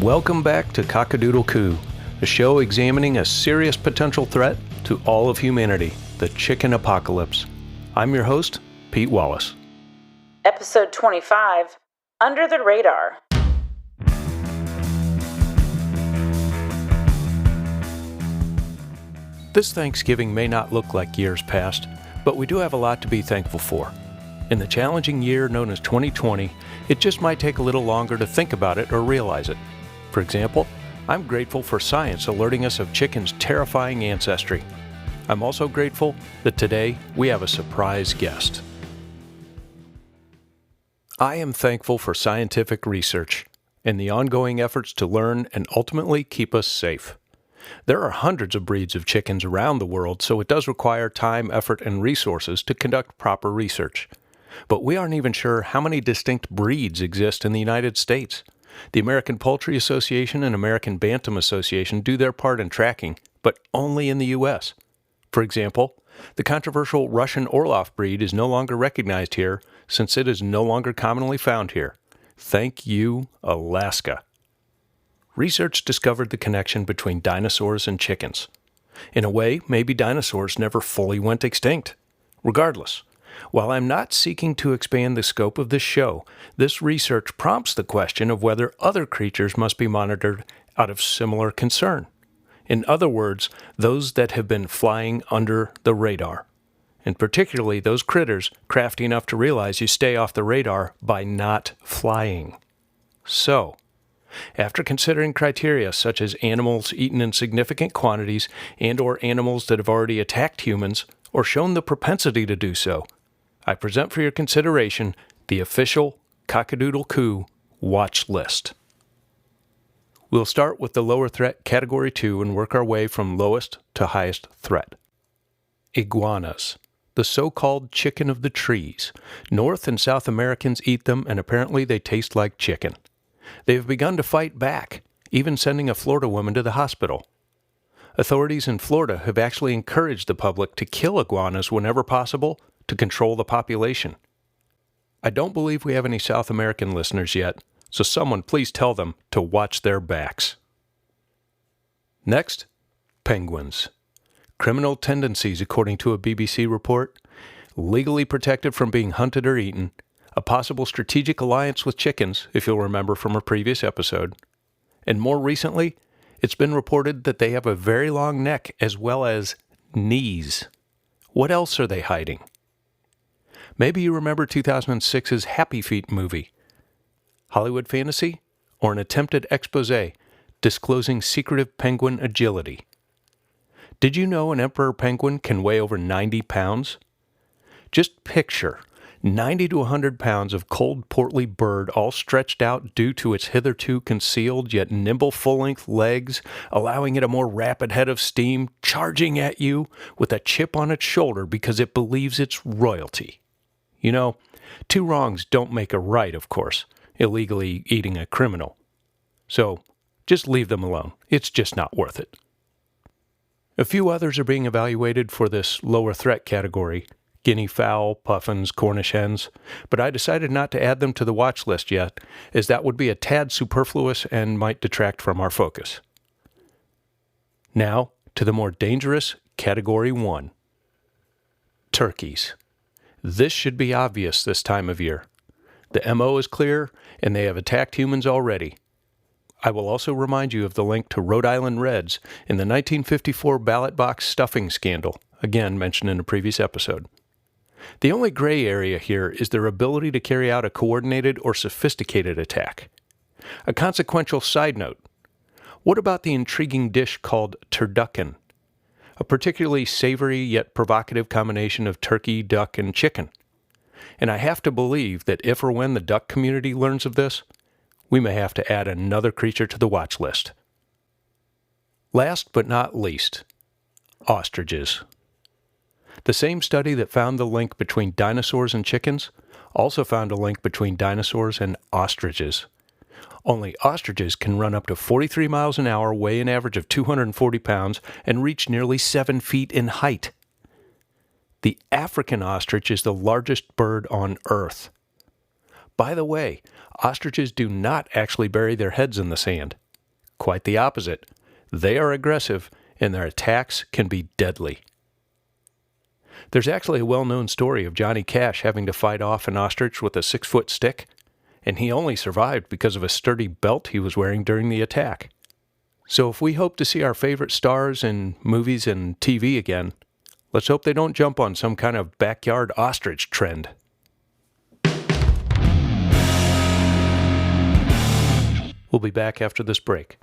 Welcome back to Cockadoodle Coo, a show examining a serious potential threat to all of humanity, the chicken apocalypse. I'm your host, Pete Wallace. Episode 25, Under the Radar. This Thanksgiving may not look like years past, but we do have a lot to be thankful for. In the challenging year known as 2020, it just might take a little longer to think about it or realize it. For example, I'm grateful for science alerting us of chickens' terrifying ancestry. I'm also grateful that today we have a surprise guest. I am thankful for scientific research and the ongoing efforts to learn and ultimately keep us safe. There are hundreds of breeds of chickens around the world, so it does require time, effort, and resources to conduct proper research. But we aren't even sure how many distinct breeds exist in the United States. The American Poultry Association and American Bantam Association do their part in tracking, but only in the U.S. For example, the controversial Russian Orloff breed is no longer recognized here since it is no longer commonly found here. Thank you, Alaska. Research discovered the connection between dinosaurs and chickens. In a way, maybe dinosaurs never fully went extinct. Regardless, while I'm not seeking to expand the scope of this show, this research prompts the question of whether other creatures must be monitored out of similar concern. In other words, those that have been flying under the radar. And particularly those critters crafty enough to realize you stay off the radar by not flying. So, after considering criteria such as animals eaten in significant quantities and/or animals that have already attacked humans or shown the propensity to do so, I present for your consideration the official Cockadoodle Coo watch list. We'll start with the lower threat category 2 and work our way from lowest to highest threat. Iguanas, the so-called chicken of the trees. North and South Americans eat them, and apparently they taste like chicken. They have begun to fight back, even sending a Florida woman to the hospital. Authorities in Florida have actually encouraged the public to kill iguanas whenever possible to control the population. I don't believe we have any South American listeners yet, so someone please tell them to watch their backs. Next, penguins. Criminal tendencies according to a BBC report, legally protected from being hunted or eaten, a possible strategic alliance with chickens, if you'll remember from a previous episode, and more recently, it's been reported that they have a very long neck as well as knees. What else are they hiding? Maybe you remember 2006's Happy Feet movie. Hollywood fantasy? Or an attempted expose disclosing secretive penguin agility? Did you know an emperor penguin can weigh over 90 pounds? Just picture 90 to 100 pounds of cold, portly bird all stretched out due to its hitherto concealed yet nimble full-length legs, allowing it a more rapid head of steam, charging at you with a chip on its shoulder because it believes it's royalty. You know, two wrongs don't make a right, of course, illegally eating a criminal. So, just leave them alone. It's just not worth it. A few others are being evaluated for this lower threat category, guinea fowl, puffins, Cornish hens, but I decided not to add them to the watch list yet, as that would be a tad superfluous and might detract from our focus. Now, to the more dangerous category 1. Turkeys. This should be obvious this time of year. The MO is clear, and they have attacked humans already. I will also remind you of the link to Rhode Island Reds in the 1954 ballot box stuffing scandal, again mentioned in a previous episode. The only gray area here is their ability to carry out a coordinated or sophisticated attack. A consequential side note, what about the intriguing dish called turducken? A particularly savory yet provocative combination of turkey, duck, and chicken. And I have to believe that if or when the duck community learns of this, we may have to add another creature to the watch list. Last but not least, ostriches. The same study that found the link between dinosaurs and chickens also found a link between dinosaurs and ostriches. Only ostriches can run up to 43 miles an hour, weigh an average of 240 pounds, and reach nearly 7 feet in height. The African ostrich is the largest bird on Earth. By the way, ostriches do not actually bury their heads in the sand. Quite the opposite. They are aggressive, and their attacks can be deadly. There's actually a well-known story of Johnny Cash having to fight off an ostrich with a 6-foot stick, and he only survived because of a sturdy belt he was wearing during the attack. So if we hope to see our favorite stars in movies and TV again, let's hope they don't jump on some kind of backyard ostrich trend. We'll be back after this break.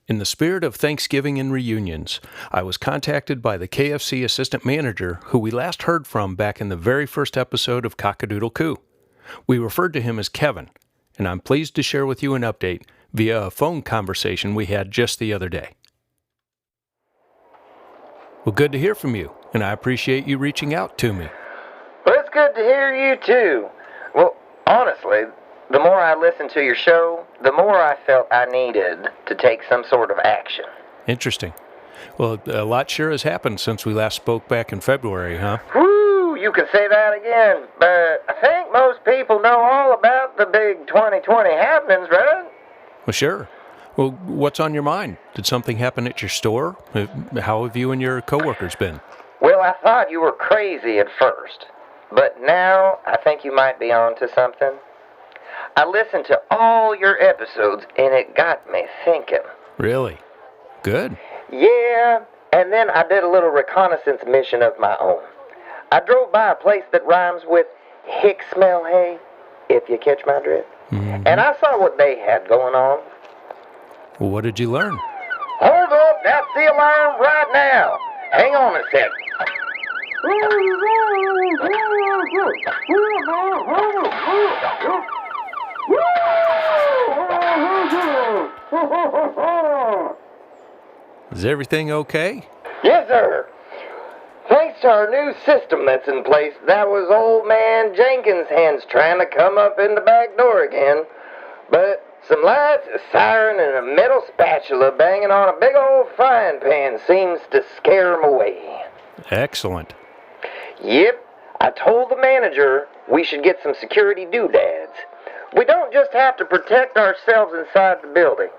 In the spirit of Thanksgiving and reunions, I was contacted by the KFC assistant manager who we last heard from back in the very first episode of Cock-a-Doodle Coo. We referred to him as Kevin, and I'm pleased to share with you an update via a phone conversation we had just the other day. Well, good to hear from you, and I appreciate you reaching out to me. Well, it's good to hear you too. Well, honestly, the more I listened to your show, the more I felt I needed to take some sort of action. Interesting. Well, a lot sure has happened since we last spoke back in February, huh? Woo, you can say that again, but I think most people know all about the big 2020 happenings, right? Well, sure. Well, what's on your mind? Did something happen at your store? How have you and your coworkers been? Well, I thought you were crazy at first, but now I think you might be onto something. I listened to all your episodes, and it got me thinking. Really? Good. Yeah, and then I did a little reconnaissance mission of my own. I drove by a place that rhymes with hick smell hay, if you catch my drift. Mm-hmm. And I saw what they had going on. Well, what did you learn? Hold up, that's the alarm right now. Hang on a sec. Is everything okay? Yes, sir. Thanks to our new system that's in place, that was old man Jenkins' hands trying to come up in the back door again. But some lights, a siren, and a metal spatula banging on a big old frying pan seems to scare him away. Excellent. Yep, I told the manager we should get some security doodads. We don't just have to protect ourselves inside the building.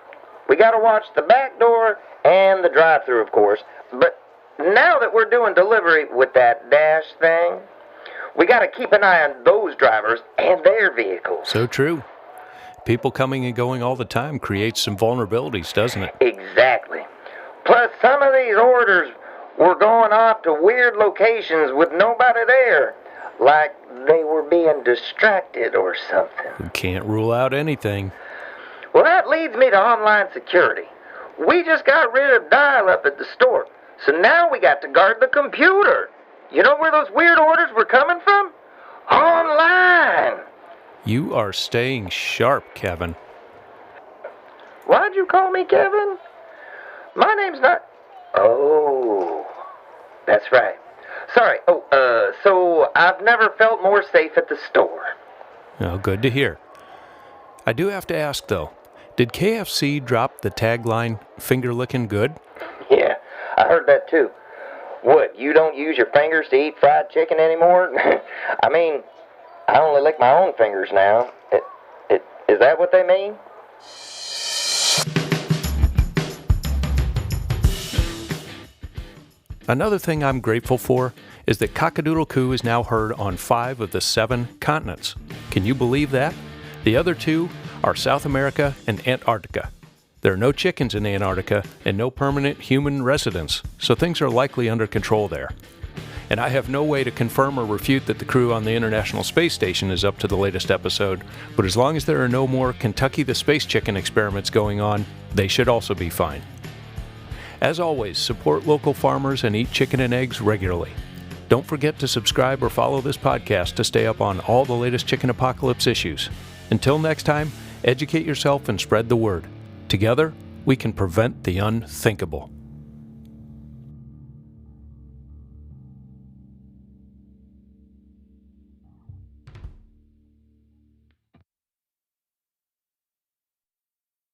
We gotta watch the back door and the drive-thru, of course. But now that we're doing delivery with that dash thing, we gotta keep an eye on those drivers and their vehicles. So true. People coming and going all the time creates some vulnerabilities, doesn't it? Exactly. Plus, some of these orders were going off to weird locations with nobody there. Like they were being distracted or something. We can't rule out anything. Well, that leads me to online security. We just got rid of dial-up at the store, so now we got to guard the computer. You know where those weird orders were coming from? Online. You are staying sharp, Kevin. Why'd you call me Kevin? My name's not... Oh, that's right. Sorry. So I've never felt more safe at the store. Oh, good to hear. I do have to ask, though, did KFC drop the tagline, finger licking good? Yeah, I heard that too. What, you don't use your fingers to eat fried chicken anymore? I mean, I only lick my own fingers now. Is that what they mean? Another thing I'm grateful for is that Cock-a-Doodle Coo is now heard on 5 of the 7 continents. Can you believe that? The other 2 are South America and Antarctica. There are no chickens in Antarctica and no permanent human residents, so things are likely under control there. And I have no way to confirm or refute that the crew on the International Space Station is up to the latest episode, but as long as there are no more Kentucky the Space Chicken experiments going on, they should also be fine. As always, support local farmers and eat chicken and eggs regularly. Don't forget to subscribe or follow this podcast to stay up on all the latest chicken apocalypse issues. Until next time, educate yourself and spread the word. Together, we can prevent the unthinkable.